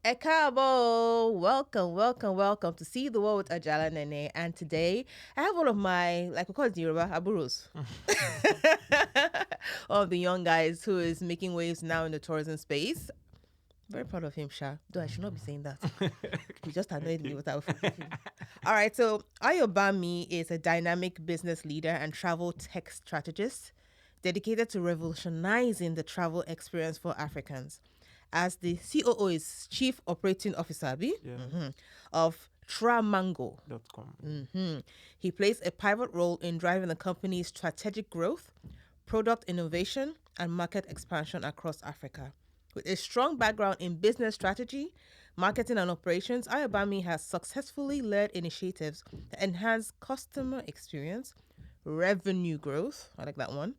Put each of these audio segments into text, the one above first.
Ekabo, welcome to See the World with Ajala Nene. And today I have one of my, like we call it in Yoruba, aburus. One of the young guys who is making waves now in the tourism space. Very proud of him, Sha. Though I should not be saying that. He just annoyed me with that. All right, so Ayobami is a dynamic business leader and travel tech strategist dedicated to revolutionizing the travel experience for Africans. As the COO is Chief Operating Officer of Tramango. .com. He plays a pivot role in driving the company's strategic growth, product innovation, and market expansion across Africa. With a strong background in business strategy, marketing, and operations, Ayobami has successfully led initiatives that enhance customer experience, revenue growth, I like that one,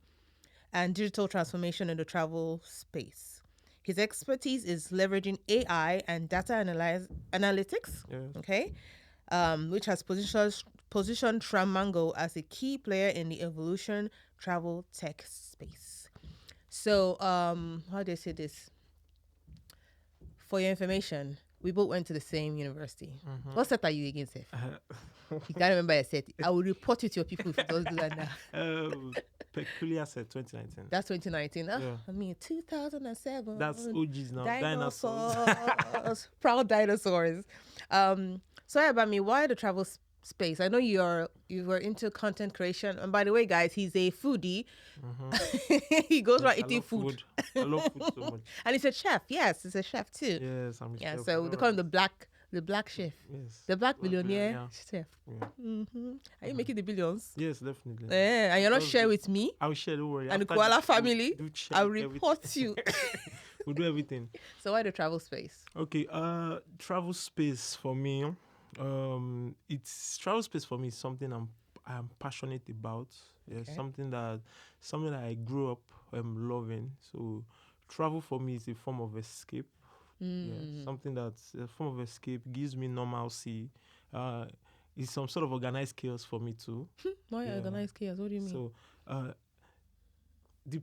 and digital transformation in the travel space. His expertise is leveraging AI and data analytics, Yes. which has positioned Tramango as a key player in the evolution travel tech space. So, how do I say this? For your information, we both went to the same university. What set are you against, Seth? You can't remember your set. I will report it to your people if you don't do that now. Peculiar set 2019. That's 2019. Oh, Yeah. I mean, 2007. That's OGs now. Dinosaurs. Proud dinosaurs. So, Ayobami, why the travel space? I know you were into content creation. And by the way, guys, he's a foodie. He goes around eating food. I love food so much. And he's a chef. Yes, he's a chef too. Yes, I'm a chef. So they call him the black chef. Yes. The black billionaire chef. Yeah. Are you making the billions? Yes, definitely. Yeah, and you're not sharing with me I'll share, don't worry. and the After koala this, family. we'll share I'll everything. report you. We'll do everything. So why the travel space? Okay, travel space for me, it's travel space for me is something I'm passionate about. Yeah, Okay. something that I grew up loving. So travel for me is a form of escape. Yeah, something that's a form of escape, gives me normalcy. It's some sort of organized chaos for me too. Why Yeah. organized chaos? What do you mean? So the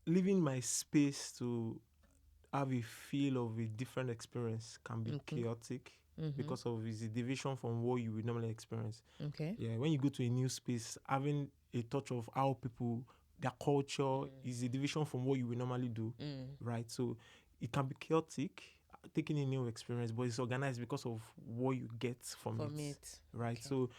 leaving my space to have a feel of a different experience can be chaotic because of it's a deviation from what you would normally experience. Okay. Yeah, when you go to a new space, having a touch of how people, their culture is a deviation from what you would normally do, right? So it can be chaotic, taking a new experience, but it's organized because of what you get from it, right? Okay. So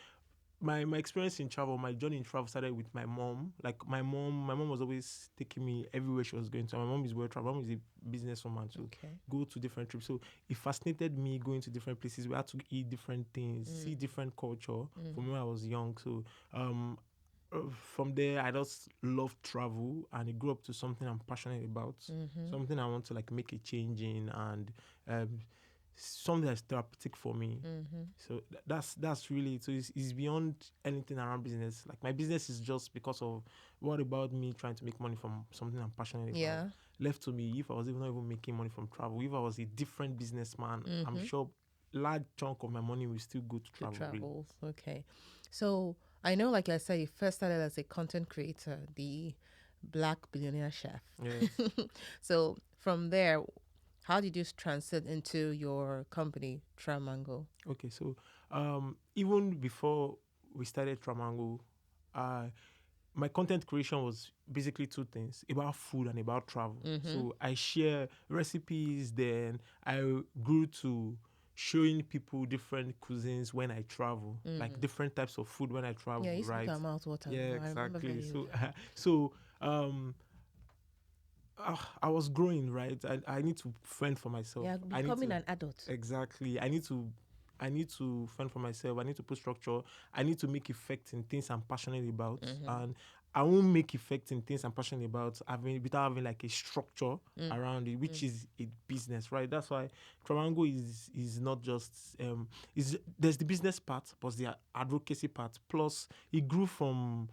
my experience in travel, my journey in travel started with my mom. Like my mom was always taking me everywhere she was going to. My mom is well traveled. My mom is a businesswoman, so go to different trips. So it fascinated me going to different places. We had to eat different things, see different culture from when I was young. So from there, I just loved travel, and it grew up to something I'm passionate about, something I want to like make a change in, and something that's therapeutic for me. So that's really it. So it's beyond anything around business. Like my business is just because of what about me trying to make money from something I'm passionate Yeah. about. Left to me, if I was not even making money from travel, if I was a different businessman, I'm sure large chunk of my money will still go to travel. Travels. Okay. So I know, like I said, you first started as a content creator, the black billionaire chef. Yes. So from there, how did you transit into your company, Tramango? Okay, so even before we started Tramango, my content creation was basically two things, about food and about travel. So I share recipes, then I grew to showing people different cuisines when I travel, like different types of food when I travel, Yeah, you right? speak about water. Yeah, I remember exactly. very well. So I was growing, right? I need to fend for myself. Yeah, I need becoming to- an adult. Exactly. I need to fend for myself. I need to put structure. I need to make effect in things I'm passionate about. And I won't make effect in things I'm passionate about without having like a structure around it, which is a business, right? That's why Tramango is not just there's the business part, plus the advocacy part. Plus it grew from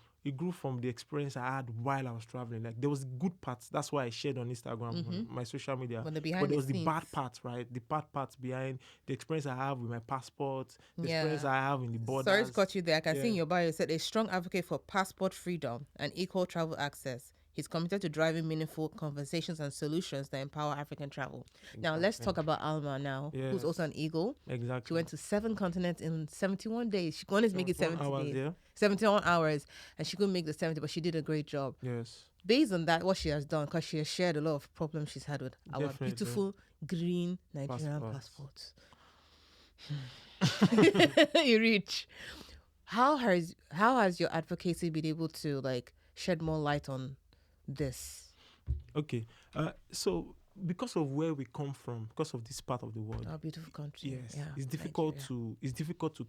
the experience I had while I was traveling. Like there was good parts. That's why I shared on Instagram, on my social media. But the behind But there the was the scenes. bad part, right? The bad parts behind the experience I have with my passport, the Yeah. experience I have in the borders. Sorry to cut you there. I can see in Yeah. your bio, you said a strong advocate for passport freedom and equal travel access. He's committed to driving meaningful conversations and solutions that empower African travel. Exactly. Now, let's talk about Alma now, who's also an eagle. Exactly. She went to 7 continents in 71 days. She couldn't make it 70 hours, days. Yeah? 71 hours. And she couldn't make the 70, but she did a great job. Yes. Based on that, what she has done, because she has shared a lot of problems she's had with our beautiful green Nigerian passports. You reach. How has your advocacy been able to like shed more light on this? Okay. So because of where we come from, because of this part of the world, our beautiful country, yes, it's difficult to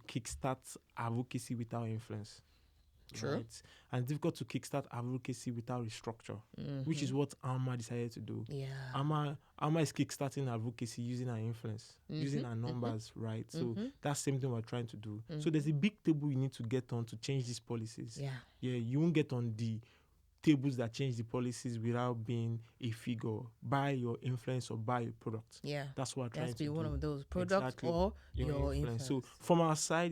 kickstart advocacy without influence. True. Right? And it's difficult to kickstart advocacy without a structure, which is what Alma decided to do. Yeah. Alma is kickstarting advocacy using our influence, using our numbers, right? So that's the same thing we're trying to do. So there's a big table you need to get on to change these policies. Yeah. Yeah, you won't get on the tables that change the policies without being a figure. Buy your influence or buy your product. Yeah. That's what we're trying to do. That's be one of those products or your influence. So from our side,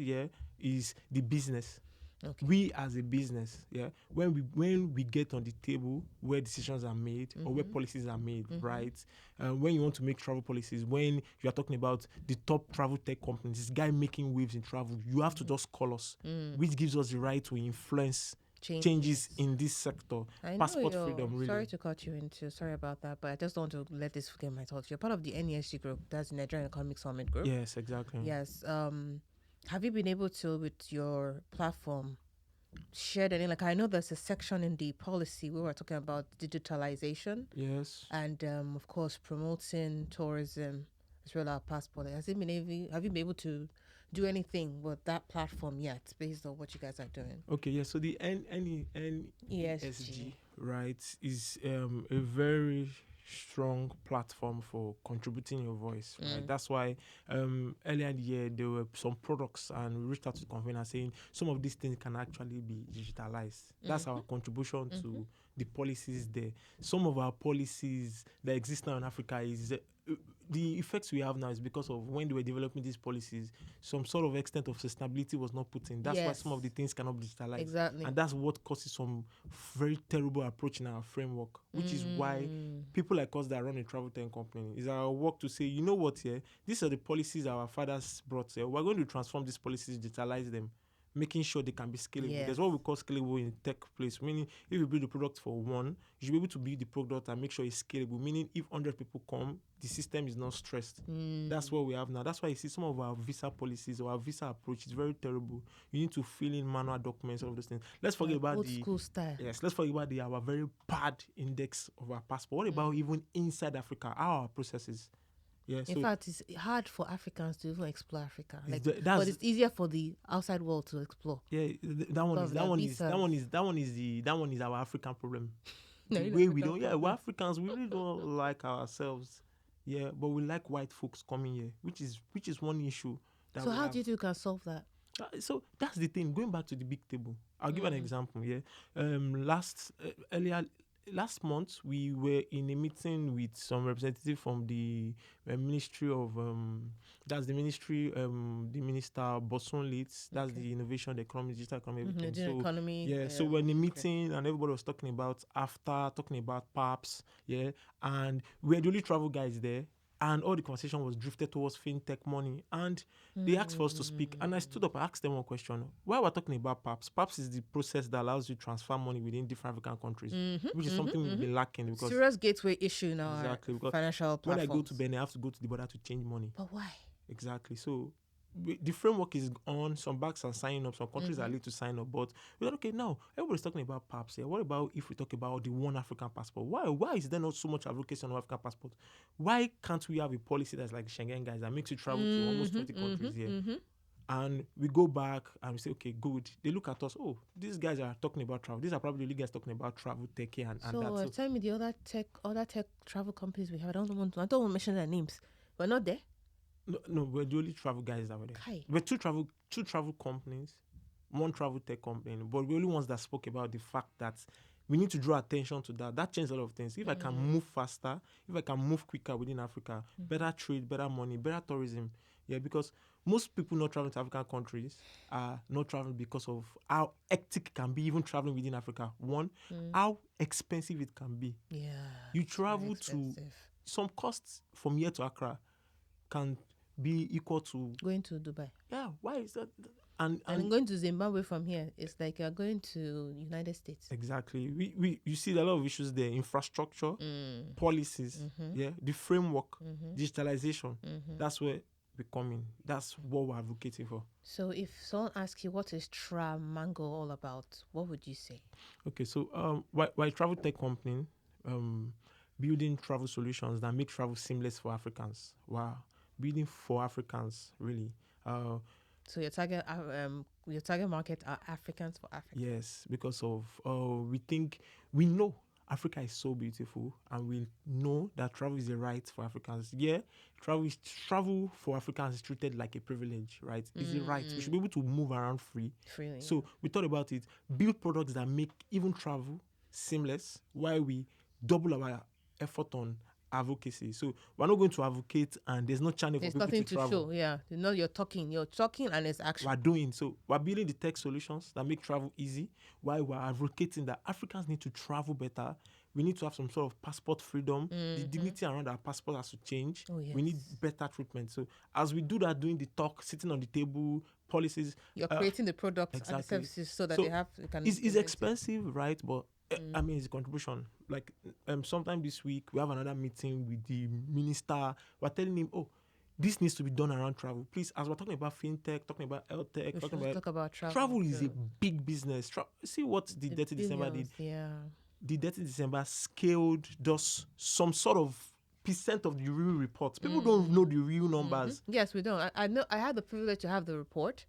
is the business. Okay. We as a business, when we get on the table where decisions are made or where policies are made, right? When you want to make travel policies, when you are talking about the top travel tech companies, this guy making waves in travel, you have to just call us, which gives us the right to influence changes in this sector. Passport freedom, really. Sorry to cut you into. Sorry about that, but I just don't want to let this forget my thoughts. You're part of the NESG group, that's the Nigerian Economic Summit group. Yes, exactly. Yes. Have you been able to, with your platform, share any, like I know there's a section in the policy where we're talking about digitalization. Yes. And of course promoting tourism as well as our passport. Have you been able to do anything with that platform yet based on what you guys are doing? Okay, yeah. So the NESG, right, is a very strong platform for contributing your voice, right? That's why earlier in the year there were some products and we reached out to the convener saying some of these things can actually be digitalized. That's our contribution to the policies there. Some of our policies that exist now in Africa is the effects we have now is because of when they were developing these policies, some sort of extent of sustainability was not put in. That's why some of the things cannot be digitalized. Exactly. And that's what causes some very terrible approach in our framework, which is why people like us that run a travel tech company, is our work to say, you know what, these are the policies our fathers brought here. We're going to transform these policies, digitalize them, making sure they can be scalable. Yes. There's what we call scalable in tech place, meaning if you build a product for one, you should be able to build the product and make sure it's scalable, meaning if 100 people come, the system is not stressed. That's what we have now. That's why you see some of our visa policies or our visa approach is very terrible. You need to fill in manual documents, all of those things. Let's forget about old school style. Yes, let's forget about our very bad index of our passport. What about even inside Africa? How are our processes? Yeah, in fact, it's hard for Africans to even explore Africa. But it's easier for the outside world to explore. Yeah, that one is our African problem. We're Africans. We really don't like ourselves. Yeah, but we like white folks coming here, which is one issue. So how do you think you can solve that? So that's the thing. Going back to the big table, I'll give an example. Yeah, last month, we were in a meeting with some representative from the Ministry of, that's the ministry, the Minister Boson leads, that's the Innovation, the Economy, Digital Economy, everything. So we're in a meeting and everybody was talking about PAPs, and we're the only travel guys there. And all the conversation was drifted towards fintech money. And they asked for us to speak. And I stood up and asked them one question. Why we're talking about PAPs? PAPs is the process that allows you to transfer money within different African countries, which is something we've been lacking. Because serious gateway issue in our financial platforms. When I go to Benin, I have to go to the border to change money. But why? Exactly. So the framework is on. Some banks are signing up. Some countries are late to sign up. But we're like, okay, now everybody's talking about PAPs here. What about if we talk about the one African passport? Why is there not so much advocacy on African passport? Why can't we have a policy that's like Schengen guys that makes you travel to almost 20 countries here? And we go back and we say, okay, good. They look at us. Oh, these guys are talking about travel. These are probably the guys talking about travel tech and that. So tell me the other tech travel companies we have. I don't want to mention their names. We're not there. No, we're the only travel guys that were there. We're two travel companies, one travel tech company, but we're the only ones that spoke about the fact that we need to draw attention to that. That changes a lot of things. If I can move faster, if I can move quicker within Africa, better trade, better money, better tourism. Yeah, because most people not traveling to African countries are not traveling because of how hectic it can be, even traveling within Africa. One, how expensive it can be. Yeah. You travel to some costs from here to Accra can be equal to going to Dubai. Yeah, why is that? And going to Zimbabwe from here, it's like you're going to United States. Exactly. We you see a lot of issues there: infrastructure, policies, yeah, the framework, digitalization. That's where we're coming. That's what we're advocating for. So, if someone asks you what is Tramango all about, what would you say? Okay, so we're a travel tech company, building travel solutions that make travel seamless for Africans. Wow, building for Africans, really. So your target market are Africans for Africa. Yes, because of we know Africa is so beautiful, and we know that travel is a right for Africans. Yeah, travel for Africans is treated like a privilege, right? It's a right. We should be able to move around freely. So we thought about it, build products that make even travel seamless, while we double our effort on advocacy. So we're not going to advocate and there's no channel for people to travel. There's nothing to show. Yeah, you know, you're talking and it's action. We're doing so. We're building the tech solutions that make travel easy, while we're advocating that Africans need to travel better. We need to have some sort of passport freedom. The dignity around our passport has to change. Oh, yes. We need better treatment. So as we do that, doing the talk, sitting on the table, policies. You're creating the products and the services so that they can. It's expensive, right? But I mean, it's a contribution. Like sometime this week, we have another meeting with the minister. We're telling him, this needs to be done around travel. Please, as we're talking about fintech, talking about health tech, talk about travel. Travel is a big business. See what the Dirty December did. Yeah. The Dirty December scaled just some sort of percent of the real reports. People don't know the real numbers. Yes, we don't. I know. I had the privilege to have the report,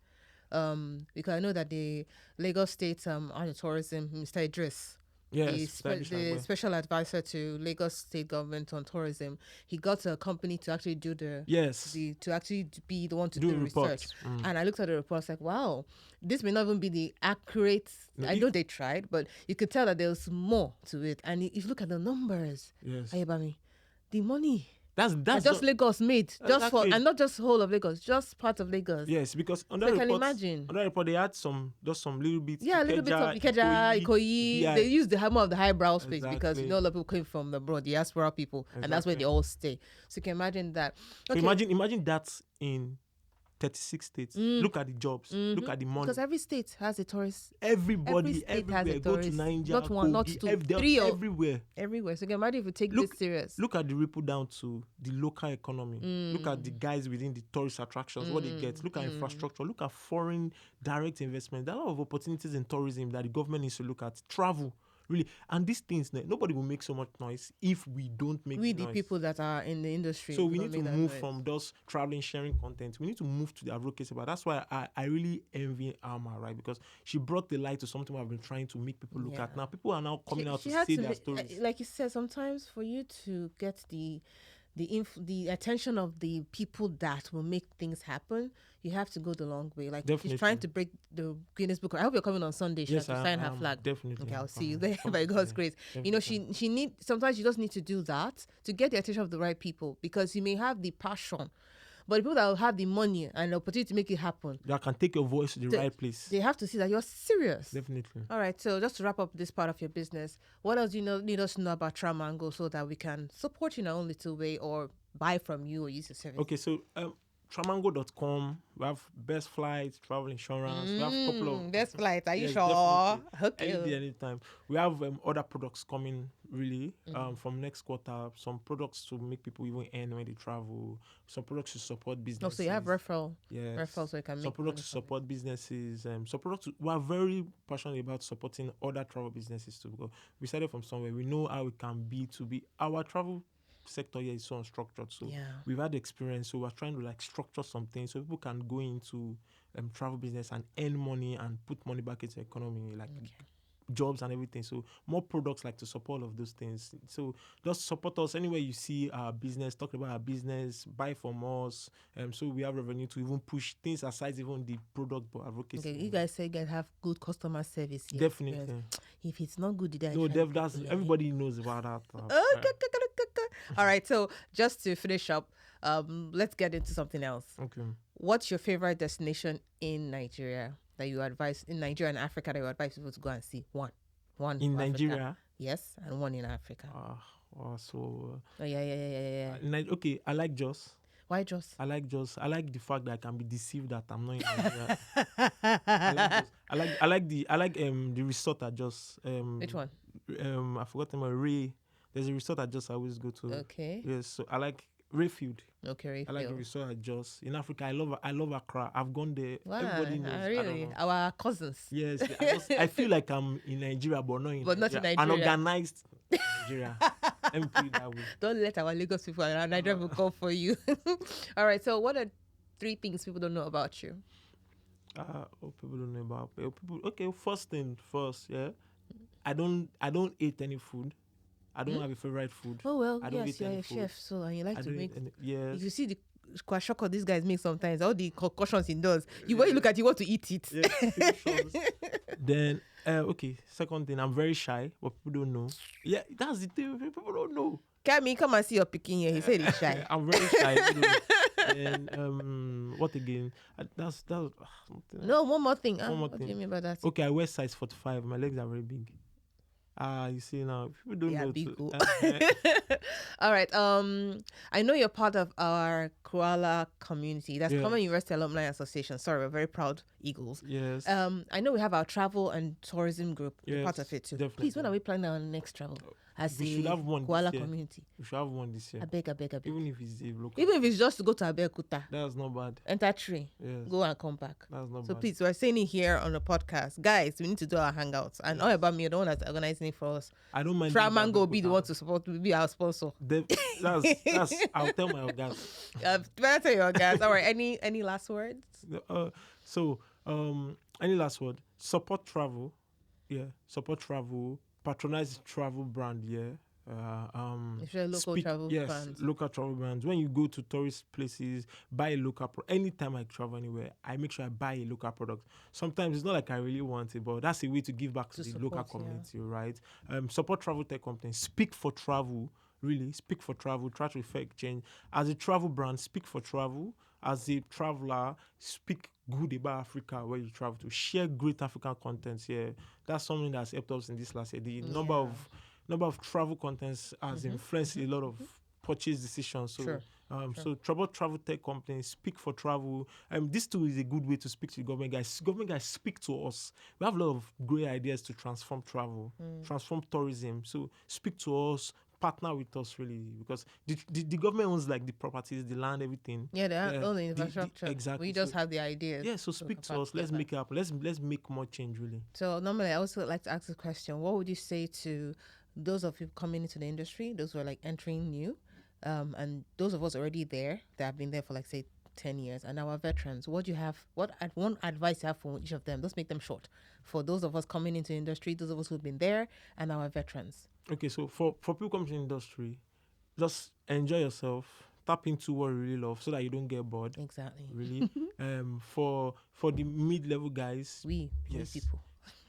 because I know that the Lagos State tourism, Mr. Idris. Yes, the special advisor to Lagos State government on tourism. He got a company to actually do to actually be the one to do the research. And I looked at the reports like, wow, this may not even be the accurate. I know they tried, but you could tell that there was more to it. And if you look at the numbers, Ayobami, the money. That's just Lagos made, just for, and not just whole of Lagos, just part of Lagos. Yes, because on that report, imagine. On that report, they had some little bits. Yeah, a little bit of Ikeja, Ikoyi. They used the hammer of the highbrow space because a lot of people came from the abroad, diaspora people, and that's where they all stay. So you can imagine that. Okay. So imagine that in 36 states. Look at the jobs. Look at the money. Because every state has a tourist. Everybody, everywhere. Has a tourist. Go to Nigeria, not one, not two, three. Everywhere. Everywhere. So you can imagine if you take this serious. Look at the ripple down to the local economy. Look at the guys within the tourist attractions, what they get. Look at infrastructure. Look at foreign direct investment. There are a lot of opportunities in tourism that the government needs to look at. Travel. Really, and these things, nobody will make so much noise if we don't make the people that are in the industry. So we need to move from those traveling, sharing content. We need to move to the advocacy. But that's why I really envy Alma, right? Because she brought the light to something I've been trying to make people look at. Now people are now coming out to say their stories. Like you said, sometimes for you to get the attention of the people that will make things happen, you have to go the long way. Like she's trying to break the Guinness Book. I hope you're coming on Sunday. She has to sign her flag. Definitely. Okay, I'll see you there by God's grace. Definitely. You know, she need sometimes you just need to do that to get the attention of the right people, because you may have the passion, but the people that will have the money and the opportunity to make it happen, that can take your voice to the right place. They have to see that you're serious. Definitely. All right. So just to wrap up this part of your business, what else do you need us to know about Tramango so that we can support you in our own little way or buy from you or use your service? Okay. So Tramango.com. We have best flights, travel insurance. We have a couple of best flights. Are you sure? Okay. Anytime. We have other products coming really from next quarter. Some products to make people even earn when they travel. Some products to support businesses. So you have referral. Yes. Referral so you can make some products to support businesses. Some products we are very passionate about supporting other travel businesses too. Because we started from somewhere. We know how it can be to be our travel sector here is so unstructured, so we've had experience, so we're trying to structure something so people can go into travel business and earn money and put money back into the economy jobs and everything. So more products like to support all of those things. So just support us anywhere you see our business, talk about our business, buy from us. So we have revenue to even push things aside even the product but advocacy. Okay, you guys say you guys have good customer service here. Definitely. Yes. If it's not good, No, that's everybody knows about that. Okay. All right. So just to finish up, let's get into something else. Okay. What's your favorite destination in Nigeria that you advise in Nigeria and Africa that you advise people to go and see? One in Nigeria. Africa. Yes, and one in Africa. Yeah. Okay, I like Jos. Why Jos? I like Jos. I like the fact that I can be deceived that I'm not in Nigeria. I like the resort at Jos. Which one? I forgot the name. Ray. There's a resort at Jos I always go to. Okay. Yes, so I like Rayfield. Okay, Rayfield. I like the resort at Jos. In Africa, I love Accra. I've gone there. Wow, everybody knows. Really? Our cousins. Yes, I feel like I'm in Nigeria, but not in Nigeria. Unorganized Nigeria. Let me put it that way. Don't let our Lagos people and Nigeria will come for you. All right. So, what are 3 things people don't know about you? People don't know about people. Okay, first thing first. Yeah, I don't eat any food. I don't have a favorite food. Oh well, I don't yes, you're a chef, so and you like to make. Yes. If you see the kwashoko these guys make sometimes, all the concoctions in does. When you look at, you want to eat it. Yes, then okay. Second thing, I'm very shy, but people don't know. Yeah, that's the thing. People don't know. Kami, come and see your picking here. He said he's shy. I'm very shy. And what again? That's no, one more thing. One more what thing. do you mean by that? Okay, I wear size 45. My legs are very big. You see now, people don't know. Big All right. I know you're part of our Kuala community. That's Common University Alumni Association. Sorry, we're very proud Eagles. Yes. I know we have our travel and tourism group. You're part of it too. Definitely. Please, when are we planning our next travel? We should have one Kuala community. We should have one this year. I beg. Even if it's a local. Even if it's just to go to Abeokuta. That's not bad. Enter train. Yes. Go and come back. That's not bad. So please, we're saying it here on the podcast. Guys, we need to do our hangouts. And Ayobami, you're the one that's organizing it for us. I don't mind. Tramango will be the one to support, will be our sponsor. That's I'll tell my guys. Better tell your guys. All right. Any last words? Any last word? Support travel. Yeah. Support travel. Patronize travel brand. Yeah. If you're local travel brands. Local travel brands. When you go to tourist places, buy a local anytime I travel anywhere, I make sure I buy a local product. Sometimes it's not like I really want it, but that's a way to give back to the support, local community, right? Support travel tech companies. Speak for travel. Really, speak for travel. Try to effect change. As a travel brand, speak for travel. As a traveler, speak good about Africa where you travel to. Share great African content here. That's something that's helped us in this last year. The number of travel contents has influenced a lot of purchase decisions. So, sure. So travel tech companies, speak for travel. This too is a good way to speak to the government guys. Government guys, speak to us. We have a lot of great ideas to transform travel, transform tourism. So speak to us. Partner with us really, because the government owns like the properties, the land, everything. Yeah, they own the infrastructure. Exactly. We just have the ideas. Yeah, so speak to us. Let's make it happen. Let's make more change really. So normally I also like to ask a question. What would you say to those of you coming into the industry, those who are like entering new, and those of us already there that have been there for like say 10 years, and our veterans? What do you have? What one advice you have for each of them? Let's make them short. For those of us coming into the industry, those of us who've been there, and our veterans. Okay, so for people coming to the industry, just enjoy yourself, tap into what you really love so that you don't get bored. Exactly. Really. For the mid-level guys, people.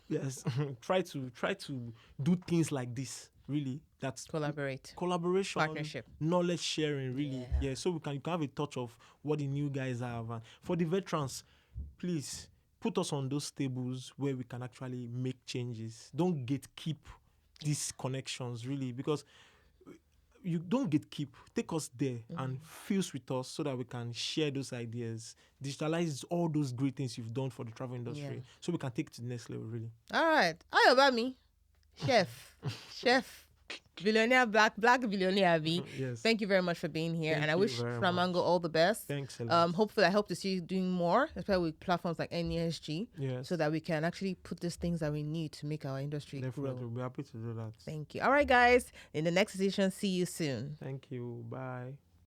Yes. try to do things like this. Really. That's collaboration, partnership, knowledge sharing, really. Yeah. So you can have a touch of what the new guys have. And for the veterans, please put us on those tables where we can actually make changes. Don't gatekeep these connections, really, because you don't gatekeep. Take us there and fuse with us so that we can share those ideas, digitalize all those great things you've done for the travel industry, so we can take it to the next level, really. All right. Ayobami, chef, billionaire, black billionaire. Yes. Thank you very much for being here, and I wish Tramango all the best. Thanks a lot. Hopefully, I hope to see you doing more, especially with platforms like NESG, yes, so that we can actually put these things that we need to make our industry Definitely. grow. We'll be happy to do that. Thank you. All right, guys. In the next edition, see you soon. Thank you. Bye.